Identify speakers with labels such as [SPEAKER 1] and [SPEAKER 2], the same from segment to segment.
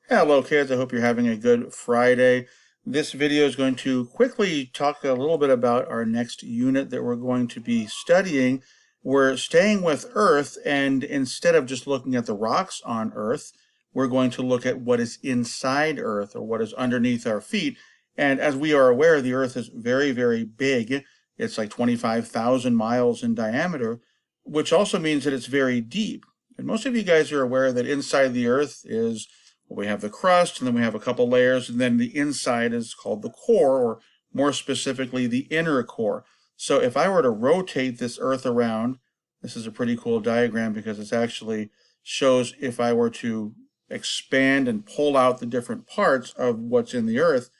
[SPEAKER 1] Hello kids, I hope you're having a good Friday. This video is going to quickly talk a little bit about our next unit that we're going to be studying. We're staying with Earth, and instead of just looking at the rocks on Earth, we're going to look at what is inside Earth, or what is underneath our feet. And as we are aware, the Earth is very, very big. It's like 25,000 miles in diameter, which also means that it's very deep. And most of you guys are aware that inside the Earth is we have the crust, and then we have a couple layers, and then the inside is called the core, or more specifically, the inner core. So if I were to rotate this Earth around, this is a pretty cool diagram because it actually shows if I were to expand and pull out the different parts of what's in the Earth,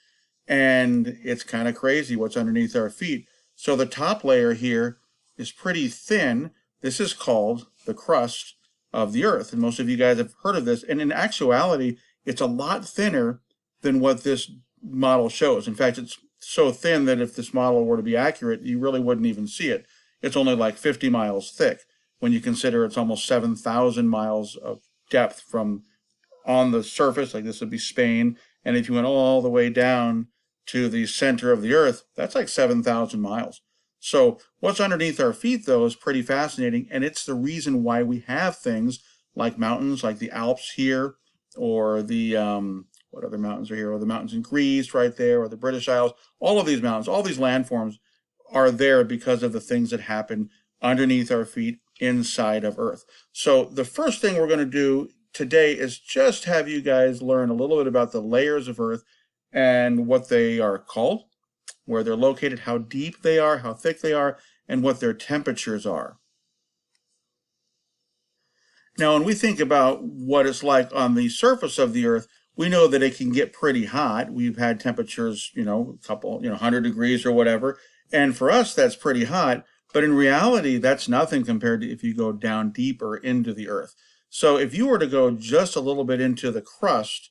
[SPEAKER 1] and it's kind of crazy what's underneath our feet. So the top layer here is pretty thin. This is called the crust of the Earth, and most of you guys have heard of this, and in actuality it's a lot thinner than what this model shows. In fact, it's so thin that if this model were to be accurate, you really wouldn't even see it. It's only like 50 miles thick when you consider it's almost 7,000 miles of depth from on the surface, like this would be Spain, and if you went all the way down to the center of the Earth, that's like 7,000 miles. So what's underneath our feet, though, is pretty fascinating, and it's the reason why we have things like mountains, like the Alps here, or the, what other mountains are here, or the mountains in Greece right there, or the British Isles. All of these mountains, all these landforms are there because of the things that happen underneath our feet inside of Earth. So the first thing we're going to do today is just have you guys learn a little bit about the layers of Earth and what they are called, where they're located, how deep they are, how thick they are, and what their temperatures are. Now, when we think about what it's like on the surface of the Earth, we know that it can get pretty hot. We've had temperatures, a couple, 100 degrees or whatever. And for us, that's pretty hot. But in reality, that's nothing compared to if you go down deeper into the Earth. So if you were to go just a little bit into the crust,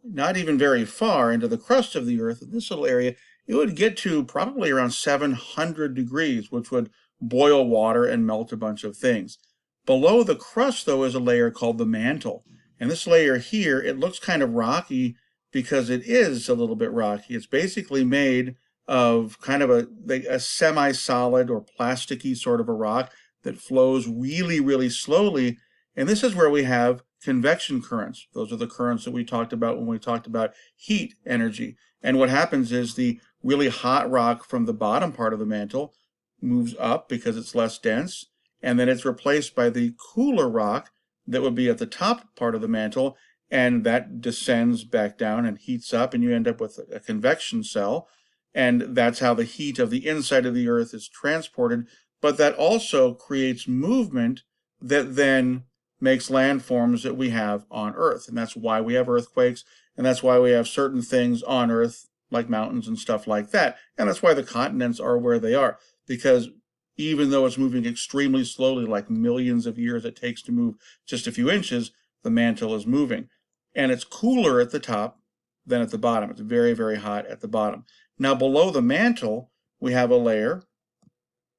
[SPEAKER 1] not even very far into the crust of the Earth, in this little area, it would get to probably around 700 degrees, which would boil water and melt a bunch of things. Below the crust, though, is a layer called the mantle. And this layer here, it looks kind of rocky because it is a little bit rocky. It's basically made of kind of a semi-solid or plasticky sort of a rock that flows really, really slowly. And this is where we have convection currents. Those are the currents that we talked about when we talked about heat energy. And what happens is the really hot rock from the bottom part of the mantle moves up because it's less dense, and then it's replaced by the cooler rock that would be at the top part of the mantle, and that descends back down and heats up, and you end up with a convection cell, and that's how the heat of the inside of the Earth is transported. But that also creates movement that then makes landforms that we have on Earth, and that's why we have earthquakes, and that's why we have certain things on Earth like mountains and stuff like that, and that's why the continents are where they are, because even though it's moving extremely slowly, like millions of years it takes to move just a few inches, the mantle is moving, and it's cooler at the top than at the bottom. It's very, very hot at the bottom. Now below the mantle we have a layer,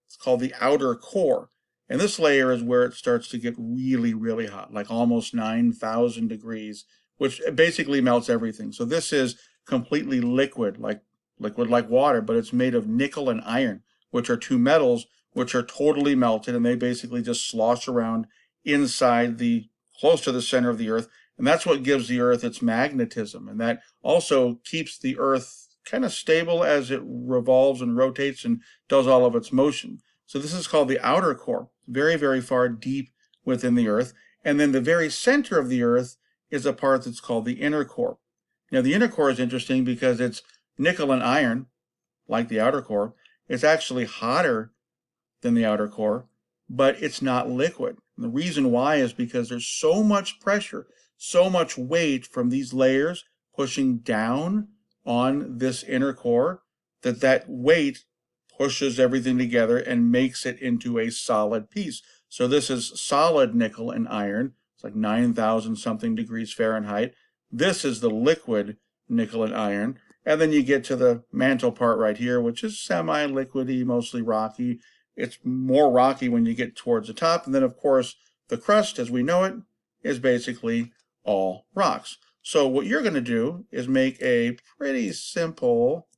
[SPEAKER 1] it's called the outer core. And this layer is where it starts to get really, really hot, like almost 9,000 degrees, which basically melts everything. So this is completely liquid like water, but it's made of nickel and iron, which are two metals which are totally melted, and they basically just slosh around inside close to the center of the Earth. And that's what gives the Earth its magnetism. And that also keeps the Earth kind of stable as it revolves and rotates and does all of its motion. So this is called the outer core, very, very far deep within the Earth. And then the very center of the Earth is a part that's called the inner core. Now the inner core is interesting because it's nickel and iron, like the outer core. It's actually hotter than the outer core, but it's not liquid. And the reason why is because there's so much pressure, so much weight from these layers pushing down on this inner core that weight pushes everything together and makes it into a solid piece. So this is solid nickel and iron. It's like 9,000 something degrees Fahrenheit. This is the liquid nickel and iron. And then you get to the mantle part right here, which is semi-liquidy, mostly rocky. It's more rocky when you get towards the top. And then, of course, the crust, as we know it, is basically all rocks. So what you're going to do is make a pretty simple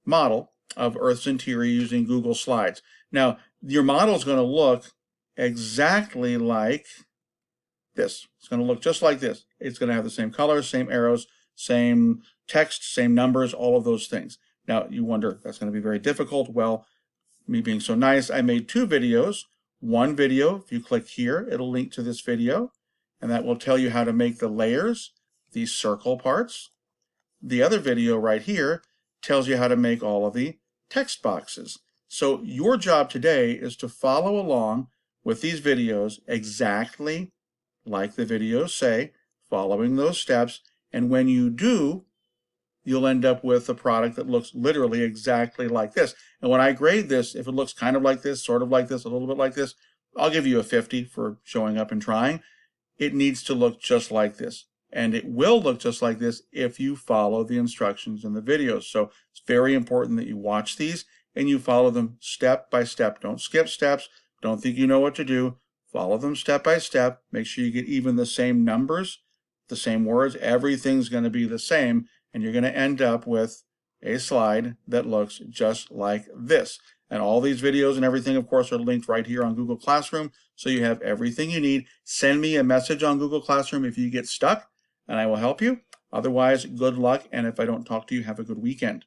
[SPEAKER 1] model of Earth's interior using Google Slides. Now, your model is going to look exactly like this. It's going to look just like this. It's going to have the same colors, same arrows, same text, same numbers, all of those things. Now, you wonder, that's going to be very difficult. Well, me being so nice, I made two videos. One video, if you click here, it'll link to this video, and that will tell you how to make the layers, these circle parts. The other video right here tells you how to make all of the text boxes. So your job today is to follow along with these videos exactly like the videos say, following those steps, and when you do, you'll end up with a product that looks literally exactly like this. And when I grade this, if it looks kind of like this, sort of like this, a little bit like this, I'll give you a 50 for showing up and trying. It needs to look just like this. And it will look just like this if you follow the instructions in the videos. So it's very important that you watch these and you follow them step by step. Don't skip steps. Don't think you know what to do. Follow them step by step. Make sure you get even the same numbers, the same words. Everything's going to be the same, and you're going to end up with a slide that looks just like this. And all these videos and everything, of course, are linked right here on Google Classroom, so you have everything you need. Send me a message on Google Classroom if you get stuck, and I will help you. Otherwise, good luck, and if I don't talk to you, have a good weekend.